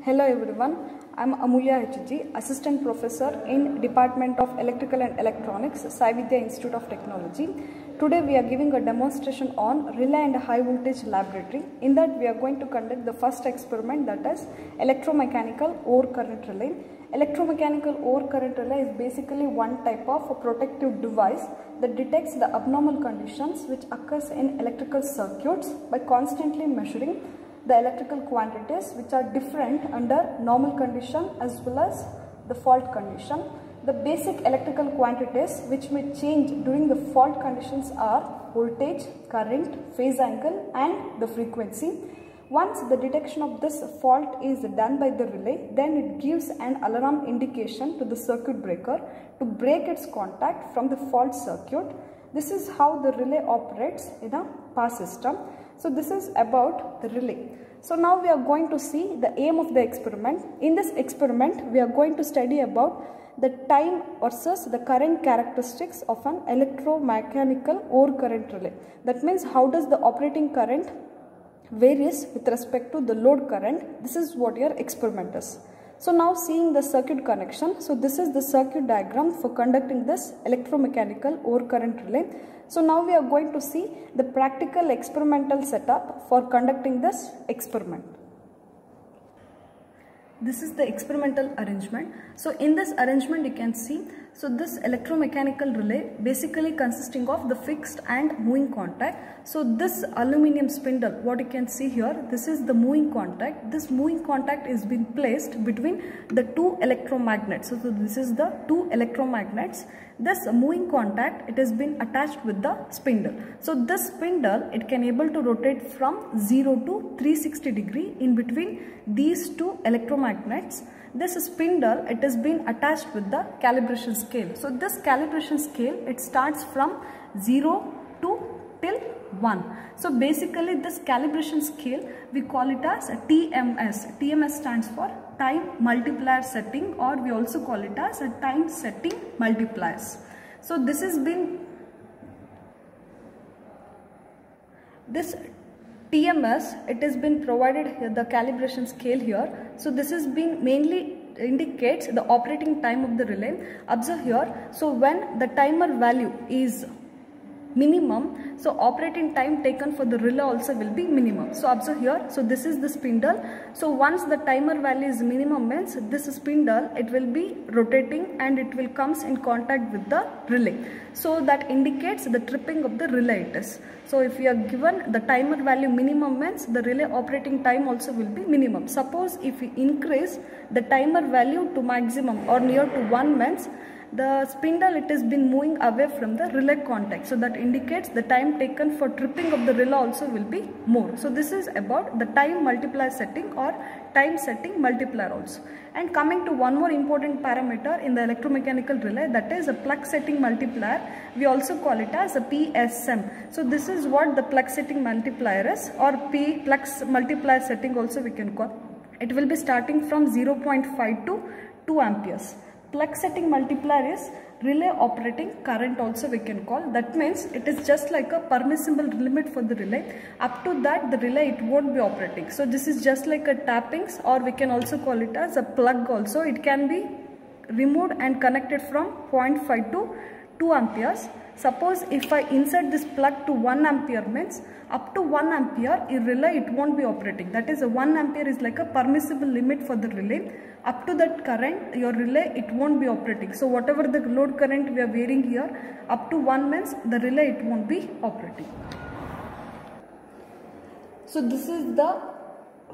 Hello everyone, I am Amulya HG, Assistant Professor in Department of Electrical and Electronics, Sai Vidya Institute of Technology. Today we are giving a demonstration on relay and high voltage laboratory. In that we are going to conduct the first experiment, that is electromechanical ore current relay. Electromechanical ore current relay is basically one type of a protective device that detects the abnormal conditions which occurs in electrical circuits by constantly measuring the electrical quantities which are different under normal condition as well as the fault condition. The basic electrical quantities which may change during the fault conditions are voltage, current, phase angle and the frequency. Once the detection of this fault is done by the relay, then it gives an alarm indication to the circuit breaker to break its contact from the fault circuit. This is how the relay operates in a power system. So this is about the relay. So now we are going to see the aim of the experiment. In this experiment, we are going to study about the time versus the current characteristics of an electromechanical ore current relay. That means how does the operating current varies with respect to the load current. This is what your experiment is. So now seeing the circuit connection. So this is the circuit diagram for conducting this electromechanical ore current relay. So now we are going to see the practical experimental setup for conducting this experiment. This is the experimental arrangement. So in this arrangement you can see, so this electromechanical relay basically consisting of the fixed and moving contact. So this aluminum spindle, what you can see here, this is the moving contact. This moving contact is being placed between the two electromagnets. So this is the two electromagnets. This moving contact, it has been attached with the spindle. So this spindle, it can able to rotate from 0 to 360 degree in between these two electromagnets. This spindle, it has been attached with the calibration scale. So this calibration scale, it starts from 0 to till 1. So basically this calibration scale, we call it as a TMS. TMS stands for time multiplier setting, or we also call it as a time setting multipliers. So this has been, this TMS, it has been provided here, the calibration scale here. So this has been mainly indicates the operating time of the relay. Observe here, so when the timer value is minimum, so operating time taken for the relay also will be minimum. So observe here, so this is the spindle. So once the timer value is minimum means this spindle, it will be rotating and it will comes in contact with the relay. So that indicates the tripping of the relay it is. So if you are given the timer value minimum means the relay operating time also will be minimum. Suppose if we increase the timer value to maximum or near to 1 means the spindle, it has been moving away from the relay contact. So that indicates the time taken for tripping of the relay also will be more. So this is about the time multiplier setting or time setting multiplier also. And coming to one more important parameter in the electromechanical relay, that is a plug setting multiplier. We also call it as a PSM. So this is what the plug setting multiplier is, or plug multiplier setting also we can call. It will be starting from 0.5 to 2 amperes. Plug setting multiplier is relay operating current also we can call. That means it is just like a permissible limit for the relay. Up to that the relay it won't be operating. So this is just like a tappings, or we can also call it as a plug also. It can be removed and connected from 0.5 to 2 amperes. Suppose if I insert this plug to 1 ampere means up to 1 ampere in relay it won't be operating. That is a 1 ampere is like a permissible limit for the relay. Up to that current your relay it won't be operating. So whatever the load current we are varying here, up to 1 means the relay it won't be operating. So this is the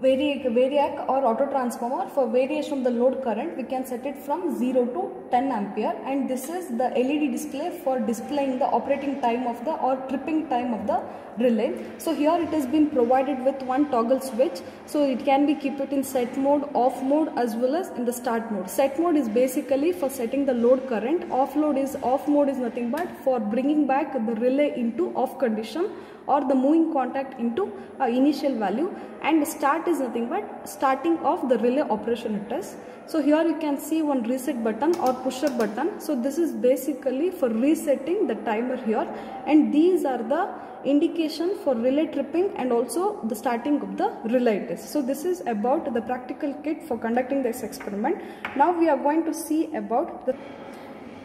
variac or auto transformer. For variation of the load current we can set it from 0 to 10 ampere, and this is the LED display for displaying the operating time of the or tripping time of the relay. So here it has been provided with one toggle switch, so it can be keep it in set mode, off mode as well as in the start mode. Set mode is basically for setting the load current. Off mode is nothing but for bringing back the relay into off condition or the moving contact into initial value, and start is nothing but starting of the relay operation it is. So here you can see one reset button or pusher button. So this is basically for resetting the timer here, and these are the indication for relay tripping and also the starting of the relay test. So this is about the practical kit for conducting this experiment. Now we are going to see about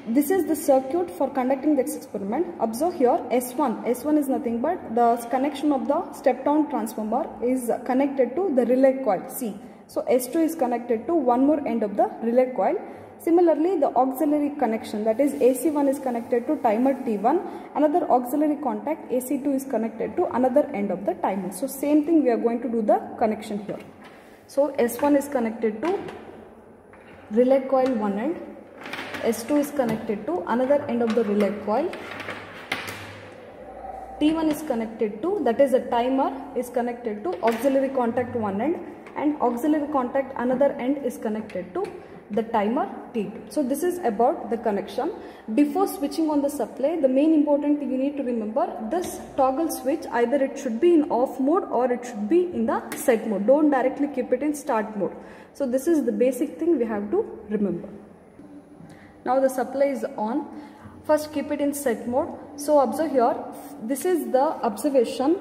this is the circuit for conducting this experiment. Observe here S1. S1 is nothing but the connection of the step down transformer is connected to the relay coil C. So S2 is connected to one more end of the relay coil. Similarly, the auxiliary connection, that is AC1 is connected to timer T1. Another auxiliary contact AC2 is connected to another end of the timer. So same thing we are going to do the connection here. So S1 is connected to relay coil one end. S2 is connected to another end of the relay coil. T1 is connected to, that is a timer is connected to auxiliary contact one end, and auxiliary contact another end is connected to the timer T2. So this is about the connection. Before switching on the supply, the main important thing you need to remember, this toggle switch, either it should be in off mode or it should be in the set mode. Don't directly keep it in start mode. So this is the basic thing we have to remember. Now the supply is on. First keep it in set mode. So observe here, this is the observation.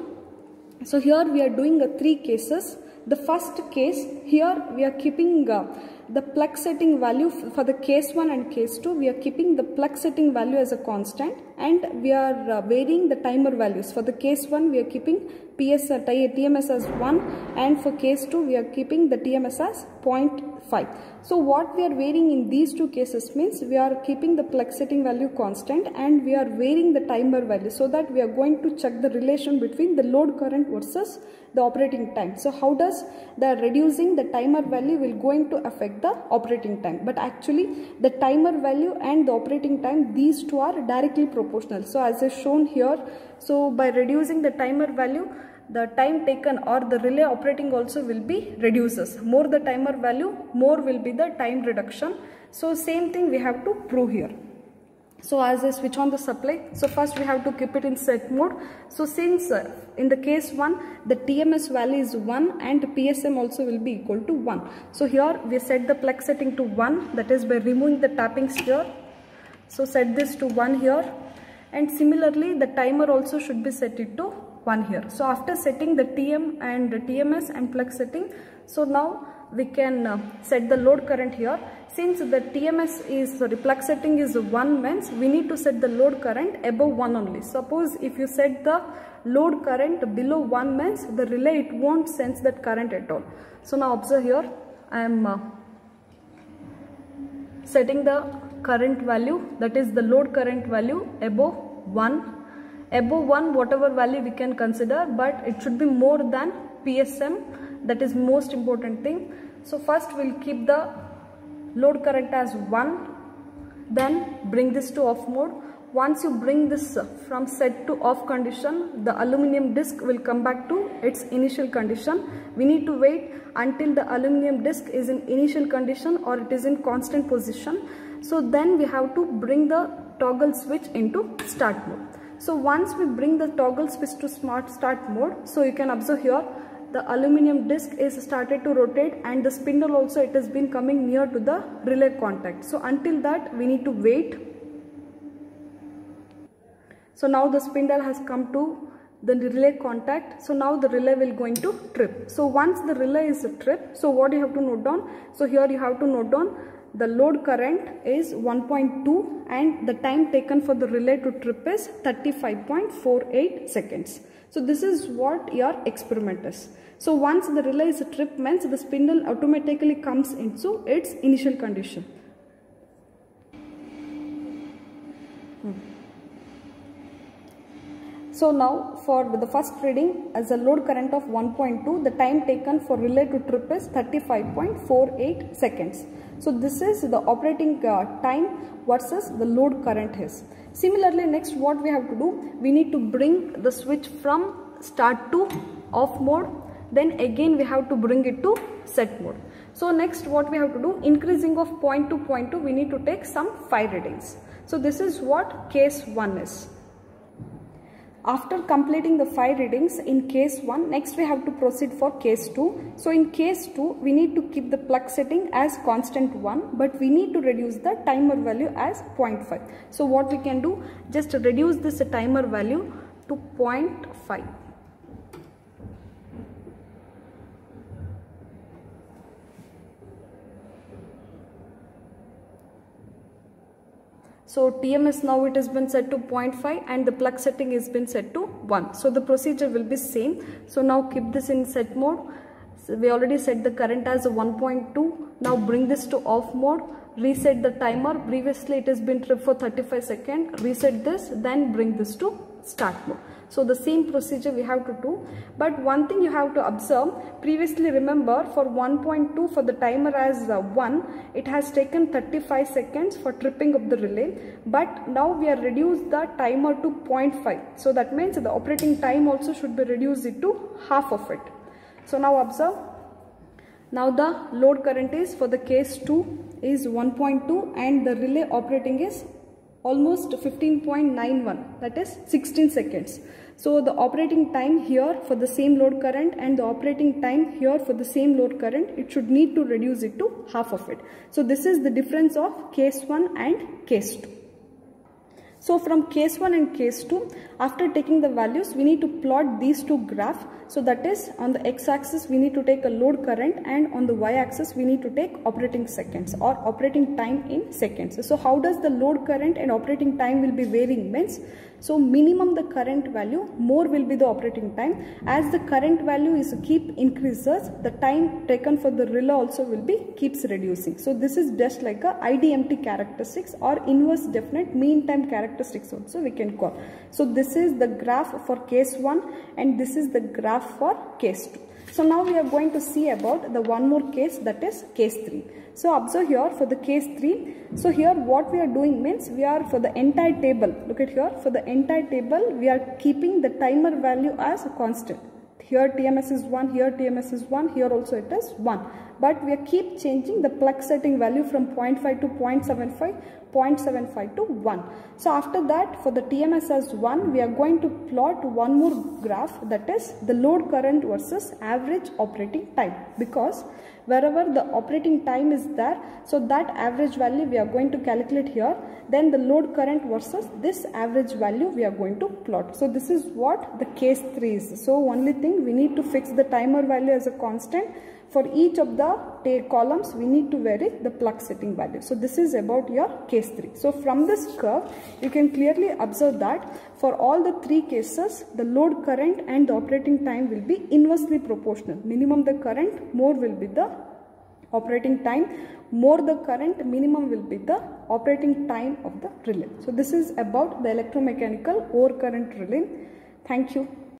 So here we are doing three cases. The first case, here we are keeping the plug setting value for the case 1 and case 2. We are keeping the plug setting value as a constant, and we are varying the timer values. For the case 1 we are keeping TMS as 1, and for case 2 we are keeping the TMS as 0.5. So what we are varying in these two cases means we are keeping the plug setting value constant and we are varying the timer value, so that we are going to check the relation between the load current versus the operating time. So how does the reducing the timer value will going to affect the operating time? But actually the timer value and the operating time, these two are directly proportional. So as is shown here, so by reducing the timer value, the time taken or the relay operating also will be reduces. More the timer value, more will be the time reduction. So same thing we have to prove here. So as I switch on the supply, so first we have to keep it in set mode. So since in the case 1 the TMS value is 1 and PSM also will be equal to 1. So here we set the plug setting to 1, that is by removing the tappings here. So set this to 1 here, and similarly the timer also should be set it to 1 here. So after setting the TM and the TMS and plug setting, so now we can set the load current here. Since the TMS is, plug setting is 1 means we need to set the load current above 1 only. Suppose if you set the load current below 1 means the relay it won't sense that current at all. So now observe here, I am setting the current value, that is the load current value above 1. Above 1 whatever value we can consider, but it should be more than PSM, that is most important thing. So first we'll keep the load current as 1, then bring this to off mode. Once you bring this from set to off condition, the aluminum disc will come back to its initial condition. We need to wait until the aluminum disc is in initial condition or it is in constant position. So then we have to bring the toggle switch into start mode. So once we bring the toggle switch to start mode, so you can observe here the aluminum disc is started to rotate and the spindle also it has been coming near to the relay contact. So until that we need to wait. So now the spindle has come to the relay contact. So now the relay will going to trip. So once the relay is trip, so what you have to note down? So here you have to note down the load current is 1.2 and the time taken for the relay to trip is 35.48 seconds. So this is what your experiment is. So once the relay is trip means the spindle automatically comes into its initial condition. So now for the first reading as a load current of 1.2, the time taken for relay to trip is 35.48 seconds. So this is the operating time versus the load current is. Similarly, next what we have to do, we need to bring the switch from start to off mode, then again we have to bring it to set mode. So next what we have to do, increasing of point to point 2, we need to take some 5 readings. So this is what case 1 is. After completing the 5 readings in case 1, next we have to proceed for case 2. So in case 2, we need to keep the plug setting as constant 1, but we need to reduce the timer value as 0.5. So what we can do, just reduce this timer value to 0.5. So TMS now it has been set to 0.5 and the plug setting has been set to 1. So the procedure will be same. So now keep this in set mode. So we already set the current as 1.2. Now bring this to off mode. Reset the timer. Previously it has been tripped for 35 seconds. Reset this, then bring this to start mode. So the same procedure we have to do, but one thing you have to observe, previously remember for 1.2 for the timer as 1, it has taken 35 seconds for tripping of the relay, but now we are reduced the timer to 0.5. So that means the operating time also should be reduced to half of it. So now observe, now the load current is for the case 2 is 1.2 and the relay operating is almost 15.91, that is 16 seconds. So the operating time here for the same load current and the operating time here for the same load current, it should need to reduce it to half of it. So this is the difference of case 1 and case 2. So from case 1 and case 2, after taking the values, we need to plot these two graphs. So that is, on the x-axis we need to take a load current and on the y-axis we need to take operating seconds or operating time in seconds. So how does the load current and operating time will be varying means, so minimum the current value, more will be the operating time. As the current value is keep increases, the time taken for the relay also will be keeps reducing. So this is just like a IDMT characteristics or inverse definite mean time characteristics also we can call. So this is the graph for case 1 and this is the graph for case 2. So now we are going to see about the one more case, that is case 3. So observe here for the case 3. So here what we are doing means, we are for the entire table, look at here, for the entire table we are keeping the timer value as a constant. Here TMS is 1, here TMS is 1, here also it is 1. But we are keep changing the plug setting value from 0.5 to 0.75, 0.75 to 1. So after that, for the TMS as 1, we are going to plot one more graph, that is the load current versus average operating time. Because wherever the operating time is there, so that average value we are going to calculate here. Then the load current versus this average value we are going to plot. So this is what the case 3 is. So only thing, we need to fix the timer value as a constant. For each of the columns, we need to vary the plug setting value. So this is about your case 3. So from this curve, you can clearly observe that for all the 3 cases, the load current and the operating time will be inversely proportional. Minimum the current, more will be the operating time. More the current, minimum will be the operating time of the relay. So this is about the electromechanical overcurrent relay. Thank you.